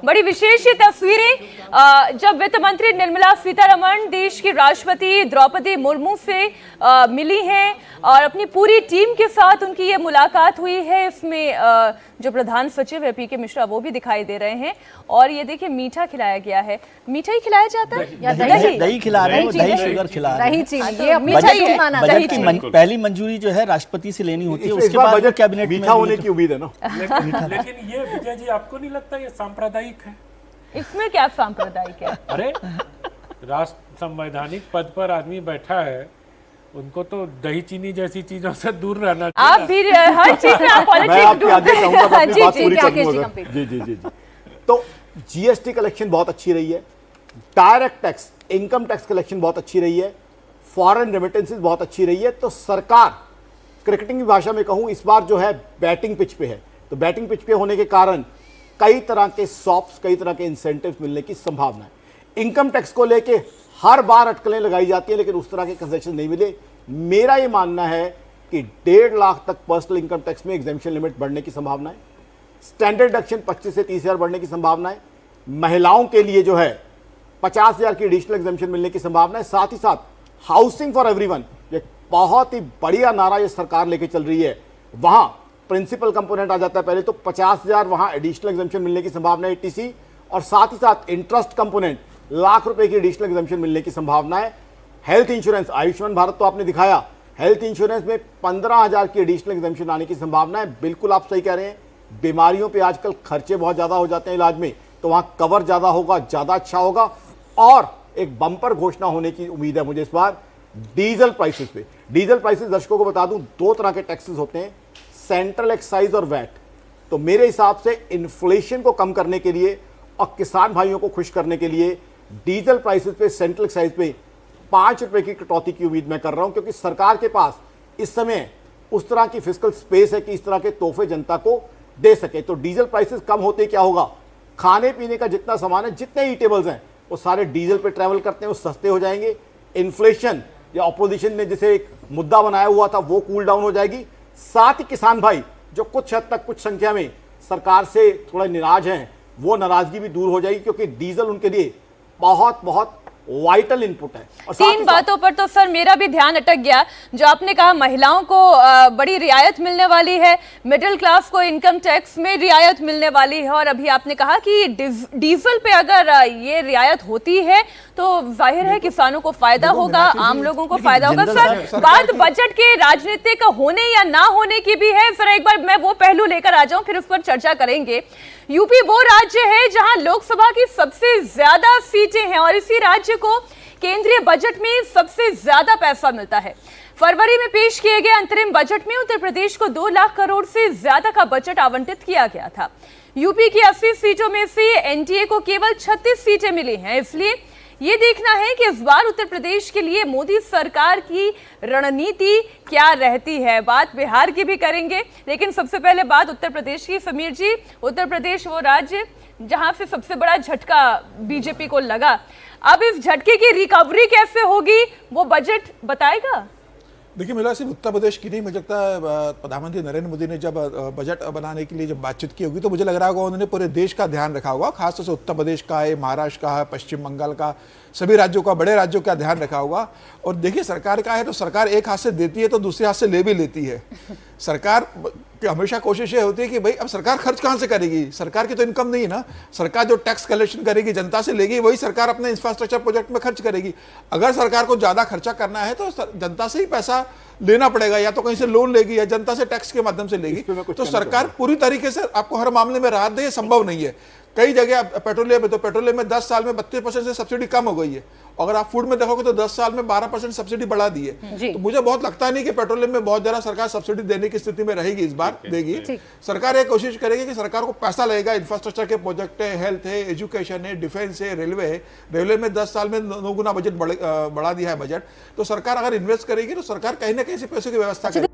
बड़ी विशेष ये तस्वीरें जब वित्त मंत्री निर्मला सीतारमण देश की राष्ट्रपति द्रौपदी मुर्मू से मिली हैं और अपनी पूरी टीम के साथ उनकी ये मुलाकात हुई है। इसमें जो प्रधान सचिव है पीके मिश्रा वो भी दिखाई दे रहे हैं और ये देखिए मीठा खिलाया गया है। मीठा ही खिलाया जाता है या दही खिला रहे हैं, दही शुगर खिला रहे हैं। बजट की पहली मंजूरी जो है राष्ट्रपति से लेनी होती है, उसके बाद बजट कैबिनेट मीठा होने की उम्मीद है ना। लेकिन ये विजय जी आपको नहीं लगता ये सांप्रदायिक है? इसमें क्या सांप्रदायिक है? अरे राष्ट्र संवैधानिक पद पर आदमी बैठा है, उनको तो दही चीनी जैसी चीजों से दूर रहना चाहिए। आप भी हर चीज में आप पॉलिटिक्स जी जी जी जी। तो जीएसटी कलेक्शन बहुत अच्छी रही है, direct tax income tax collection बहुत अच्छी रही है, फॉरेन रेमिटेंसेस बहुत अच्छी रही है। तो सरकार क्रिकेटिंग की भाषा में कहूं इस बार जो है बैटिंग पिच पे है। तो बैटिंग पिच पे होने के कारण कई तरह के सॉफ्ट, कई तरह के इंसेंटिव मिलने की संभावना है। इनकम टैक्स को लेके हर बार अटकलें लगाई जाती है लेकिन उस तरह के कंसेशन नहीं मिले। मेरा ये मानना है कि 1.5 लाख तक पर्सनल इनकम टैक्स में एग्जेम्पशन लिमिट बढ़ने की संभावना है, स्टैंडर्ड डिडक्शन 25 से 30 हज़ार बढ़ने की संभावना है, महिलाओं के लिए जो है 50 हज़ार की एडिशनल एग्जेम्पशन मिलने की संभावना है। साथ ही साथ हाउसिंग फॉर एवरीवन, ये बहुत ही बढ़िया नारा ये सरकार लेके चल रही है। वहां प्रिंसिपल कंपोनेंट आ जाता है पहले, तो 50 हज़ार वहां एडिशनल एग्जेम्पशन मिलने की संभावना है ईटीसी, और साथ ही साथ इंटरेस्ट कंपोनेंट लाख रुपए की एडिशनल एग्जेम्पशन मिलने की संभावना है। हेल्थ इंश्योरेंस, आयुष्मान भारत तो आपने दिखाया, हेल्थ इंश्योरेंस में 15,000 की एडिशनल एग्जेम्पशन आने की संभावना है। बिल्कुल आप सही कह रहे हैं, बीमारियों पे आजकल खर्चे बहुत ज्यादा हो जाते हैं इलाज में, तो वहां कवर ज्यादा होगा, ज्यादा अच्छा होगा। और एक बम्पर घोषणा होने की उम्मीद है मुझे इस बार डीजल प्राइसेस पे। डीजल प्राइसेस दर्शकों को बता दूं 2 तरह के टैक्सेस होते हैं, सेंट्रल एक्साइज और वैट। तो मेरे हिसाब से इन्फ्लेशन को कम करने के लिए और किसान भाइयों को खुश करने के लिए डीजल प्राइसेस पे सेंट्रल एक्साइज पे 5 रुपए की कटौती की उम्मीद मैं कर रहा हूं, क्योंकि सरकार के पास इस समय उस तरह की फिस्कल स्पेस है कि इस तरह के तोहफे जनता को दे सके। तो डीजल प्राइसेस कम होते क्या होगा, खाने पीने का जितना सामान है, जितने ईटेबल्स हैं वो सारे डीजल पे ट्रैवल करते हैं, वो सस्ते हो जाएंगे। इन्फ्लेशन या ऑपोजिशन ने जिसे एक मुद्दा बनाया हुआ था वो कूल डाउन हो जाएगी। साथ ही किसान भाई जो कुछ हद तक, कुछ संख्या में सरकार से थोड़ा नाराज हैं, वो नाराजगी भी दूर हो जाएगी, क्योंकि डीजल उनके लिए बहुत बहुत वाइटल इनपुट है। और 3 बातों पर तो सर मेरा भी ध्यान अटक गया। जो आपने कहा महिलाओं को बड़ी रियायत मिलने वाली है, मिडिल क्लास को इनकम टैक्स में रियायत मिलने वाली है, और अभी आपने कहा कि डीजल पे अगर ये रियायत होती है तो जाहिर है किसानों को फायदा होगा, आम लोगों को फायदा होगा। सर बात बजट के राजनीतिक होने या ना होने की भी है, जरा एक बार मैं वो पहलू लेकर आ जाऊं, फिर उस पर चर्चा करेंगे। यूपी वो राज्य है जहां लोकसभा की सबसे ज्यादा सीटें हैं और इसी राज्य को केंद्रीय बजट में सबसे ज्यादा पैसा मिलता है। फरवरी में पेश किए गए अंतरिम बजट में उत्तर प्रदेश को 2 लाख करोड़ से ज्यादा का बजट आवंटित किया गया था। यूपी की 80 सीटों में से एनडीए को केवल 36 सीटें मिली हैं। इसलिए ये देखना है कि इस बार उत्तर प्रदेश के लिए मोदी सरकार की रणनीति क्या रहती है। बात बिहार की भी करेंगे, लेकिन सबसे पहले बात उत्तर प्रदेश की। समीर जी, उत्तर प्रदेश वो राज्य जहां से सबसे बड़ा झटका बीजेपी को लगा, अब इस झटके की रिकवरी कैसे होगी वो बजट बताएगा? देखिए, मेरा सिर्फ उत्तर प्रदेश की नहीं, मुझे लगता है प्रधानमंत्री नरेंद्र मोदी ने जब बजट बनाने के लिए जब बातचीत की होगी तो मुझे लग रहा होगा उन्होंने पूरे देश का ध्यान रखा होगा, खासतौर से उत्तर प्रदेश का है, महाराष्ट्र का है, पश्चिम बंगाल का, सभी राज्यों का, बड़े राज्यों का ध्यान रखा होगा। और देखिए, सरकार का है तो सरकार एक हाथ से देती है तो दूसरे हाथ से ले भी लेती है। सरकार की हमेशा कोशिश ये होती है कि भाई अब सरकार खर्च कहाँ से करेगी, सरकार की तो इनकम नहीं है ना, सरकार जो टैक्स कलेक्शन करेगी, जनता से लेगी, वही सरकार अपने इंफ्रास्ट्रक्चर प्रोजेक्ट में खर्च करेगी। अगर सरकार को ज़्यादा खर्चा करना है तो जनता से ही पैसा लेना पड़ेगा, या तो कहीं से लोन लेगी या जनता से टैक्स के माध्यम से लेगी। तो सरकार पूरी तरीके से आपको हर मामले में राहत दे, ये संभव नहीं है। कई जगह पेट्रोलियम है तो पेट्रोलियम में 10 साल में 32% से सब्सिडी कम हो गई है। अगर आप फूड में देखोगे तो 10 साल में 12% सब्सिडी बढ़ा दी है। तो मुझे बहुत लगता नहीं कि पेट्रोलियम में बहुत ज्यादा सरकार सब्सिडी देने की स्थिति में रहेगी, इस बार देगी। सरकार ये कोशिश करेगी कि सरकार को पैसा लगेगा, इंफ्रास्ट्रक्चर के प्रोजेक्ट है, हेल्थ है, एजुकेशन है, डिफेंस है, रेलवे है। रेलवे में 10 साल में 9 गुना बजट बढ़ा दिया है बजट। तो सरकार अगर इन्वेस्ट करेगी तो सरकार कहीं ना कहीं से पैसों की व्यवस्था करेगी।